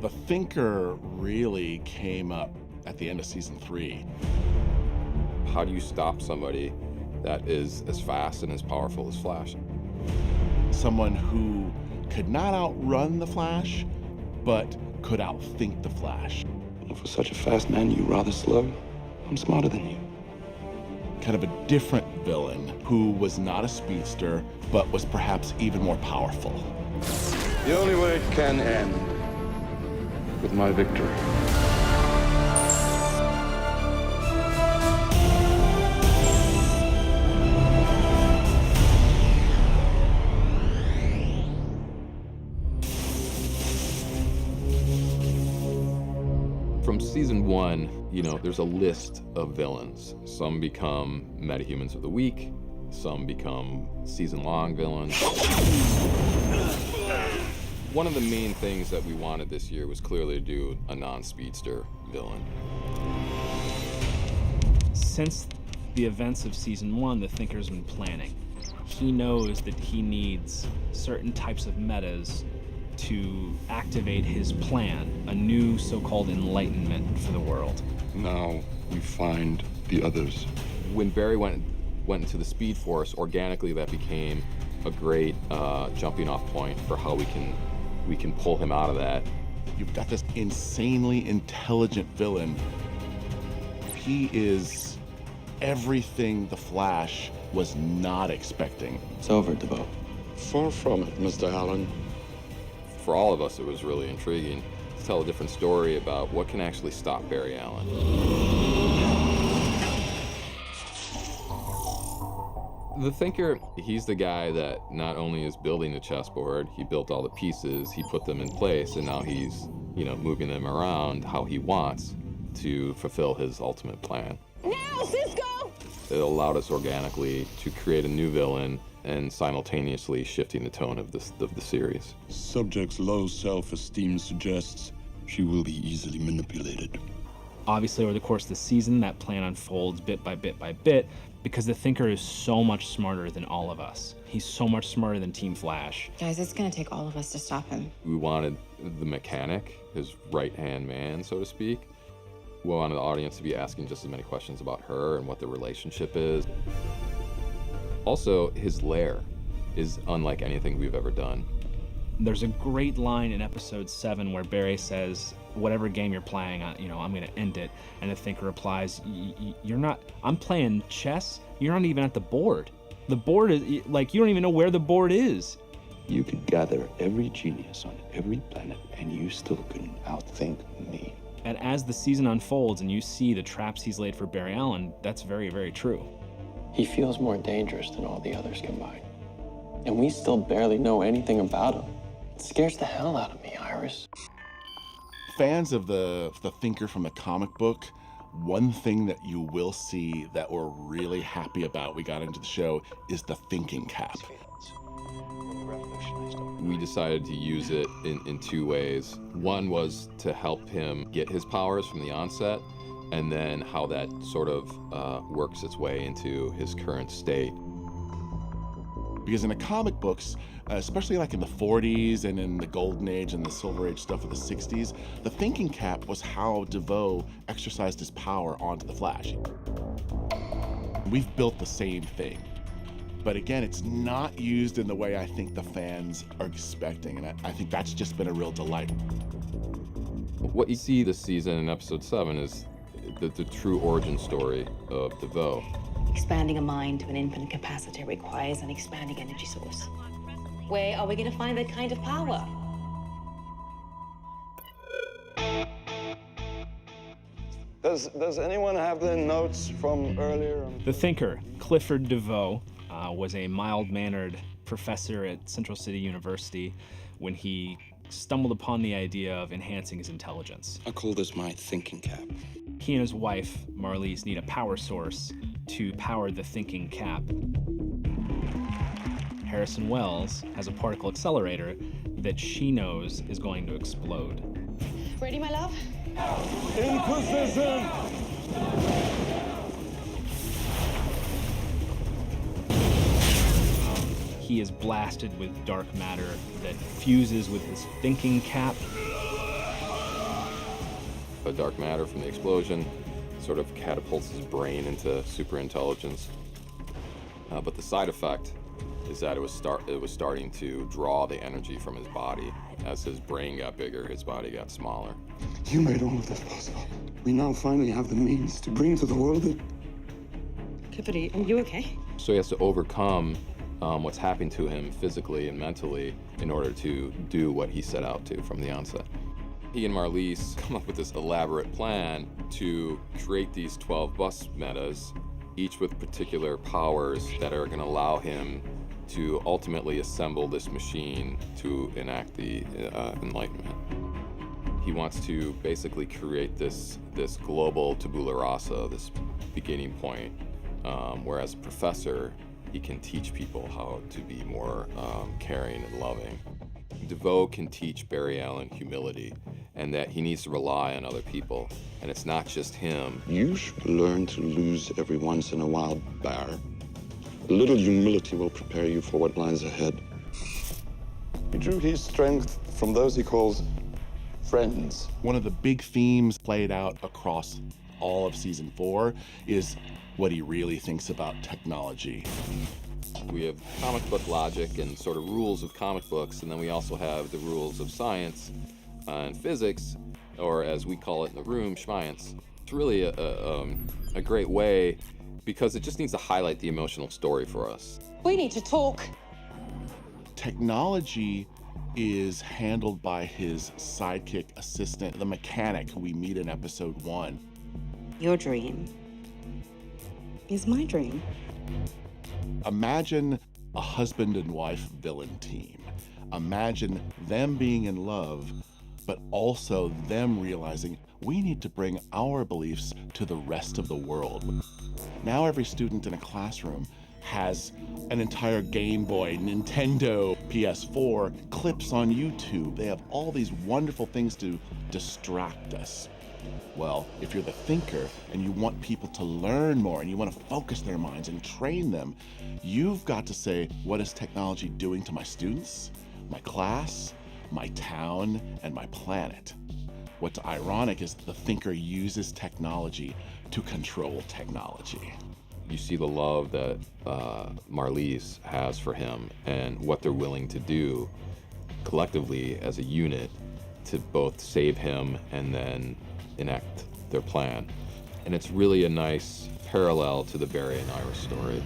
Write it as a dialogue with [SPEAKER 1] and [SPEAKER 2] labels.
[SPEAKER 1] The Thinker really came up at the end of season 3.
[SPEAKER 2] How do you stop somebody that is as fast and as powerful as Flash?
[SPEAKER 1] Someone who could not outrun the Flash, but could outthink the Flash.
[SPEAKER 3] For such a fast man, you rather slow. I'm smarter than you.
[SPEAKER 1] Kind of a different villain who was not a speedster, but was perhaps even more powerful.
[SPEAKER 3] The only way it can end with my victory.
[SPEAKER 2] From season 1, there's a list of villains. Some become metahumans of the week, some become season-long villains. One of the main things that we wanted this year was clearly to do a non-speedster villain.
[SPEAKER 4] Since the events of season 1, the Thinker's been planning. He knows that he needs certain types of metas to activate his plan, a new so-called enlightenment for the world.
[SPEAKER 3] Now we find the others.
[SPEAKER 2] When Barry went into the Speed Force, organically that became a great jumping off point for how we can pull him out of that.
[SPEAKER 1] You've got this insanely intelligent villain. He is everything the Flash was not expecting.
[SPEAKER 3] It's over, DeVoe. Far from it, Mr. Allen.
[SPEAKER 2] For all of us, it was really intriguing to tell a different story about what can actually stop Barry Allen. The Thinker, he's the guy that not only is building the chessboard, he built all the pieces, he put them in place, and now he's, moving them around how he wants to fulfill his ultimate plan.
[SPEAKER 5] Now, Cisco!
[SPEAKER 2] It allowed us organically to create a new villain and simultaneously shifting the tone of the series.
[SPEAKER 3] Subject's low self-esteem suggests she will be easily manipulated.
[SPEAKER 4] Obviously, over the course of the season, that plan unfolds bit by bit by bit because the Thinker is so much smarter than all of us. He's so much smarter than Team Flash.
[SPEAKER 5] Guys, it's gonna take all of us to stop him.
[SPEAKER 2] We wanted the mechanic, his right-hand man, so to speak. We wanted the audience to be asking just as many questions about her and what the relationship is. Also, his lair is unlike anything we've ever done.
[SPEAKER 4] There's a great line in episode 7 where Barry says, whatever game you're playing, I'm gonna end it. And the Thinker replies, you're not, I'm playing chess, you're not even at the board. The board is, you don't even know where the board is.
[SPEAKER 3] You could gather every genius on every planet, and you still couldn't outthink me.
[SPEAKER 4] And as the season unfolds and you see the traps he's laid for Barry Allen, that's very, very true.
[SPEAKER 6] He feels more dangerous than all the others combined. And we still barely know anything about him. It scares the hell out of me, Iris.
[SPEAKER 1] Fans of the Thinker from the comic book, one thing that you will see that we're really happy about we got into the show is the thinking cap.
[SPEAKER 2] We decided to use it in 2 ways. One was to help him get his powers from the onset, and then how that sort of works its way into his current state.
[SPEAKER 1] Because in the comic books, especially like in the 40s and in the Golden Age and the Silver Age stuff of the 60s, the thinking cap was how DeVoe exercised his power onto the Flash. We've built the same thing. But again, it's not used in the way I think the fans are expecting, and I think that's just been a real delight.
[SPEAKER 2] What you see this season in episode 7 is the true origin story of DeVoe.
[SPEAKER 5] Expanding a mind to an infinite capacity requires an expanding energy source. Where are we gonna find that kind of power?
[SPEAKER 3] Does anyone have the notes from earlier?
[SPEAKER 4] The Thinker, Clifford DeVoe, was a mild-mannered professor at Central City University when he stumbled upon the idea of enhancing his intelligence.
[SPEAKER 3] I call this my thinking cap.
[SPEAKER 4] He and his wife, Marliese, need a power source to power the thinking cap. Harrison Wells has a particle accelerator that she knows is going to explode.
[SPEAKER 5] Ready, my love?
[SPEAKER 3] In position!
[SPEAKER 4] He is blasted with dark matter that fuses with his thinking cap.
[SPEAKER 2] dark matter from the explosion, sort of catapults his brain into super intelligence. But the side effect is that it was starting to draw the energy from his body. As his brain got bigger, his body got smaller.
[SPEAKER 3] You made all of this possible. We now finally have the means to bring to the world the...
[SPEAKER 5] Tiffany, are you okay?
[SPEAKER 2] So he has to overcome what's happening to him physically and mentally in order to do what he set out to from the onset. He and Marlise come up with this elaborate plan to create these 12 bus metas, each with particular powers that are going to allow him to ultimately assemble this machine to enact the Enlightenment. He wants to basically create this global tabula rasa, this beginning point, where as a professor, he can teach people how to be more caring and loving. DeVoe can teach Barry Allen humility, and that he needs to rely on other people, and it's not just him.
[SPEAKER 3] You should learn to lose every once in a while, Bar. A little humility will prepare you for what lies ahead. He drew his strength from those he calls friends.
[SPEAKER 1] One of the big themes played out across all of season 4 is what he really thinks about technology.
[SPEAKER 2] We have comic book logic and sort of rules of comic books, and then we also have the rules of science and physics, or as we call it in the room, schmience. It's really a great way because it just needs to highlight the emotional story for us.
[SPEAKER 5] We need to talk.
[SPEAKER 1] Technology is handled by his sidekick assistant, the mechanic who we meet in episode 1.
[SPEAKER 5] Your dream is my dream.
[SPEAKER 1] Imagine a husband and wife villain team. Imagine them being in love, but also them realizing we need to bring our beliefs to the rest of the world. Now every student in a classroom has an entire Game Boy, Nintendo, PS4, clips on YouTube. They have all these wonderful things to distract us. Well, if you're the thinker and you want people to learn more and you want to focus their minds and train them, you've got to say, what is technology doing to my students, my class, my town, and my planet? What's ironic is the thinker uses technology to control technology.
[SPEAKER 2] You see the love that Marlise has for him and what they're willing to do collectively as a unit to both save him and then enact their plan. And it's really a nice parallel to the Barry and Iris story.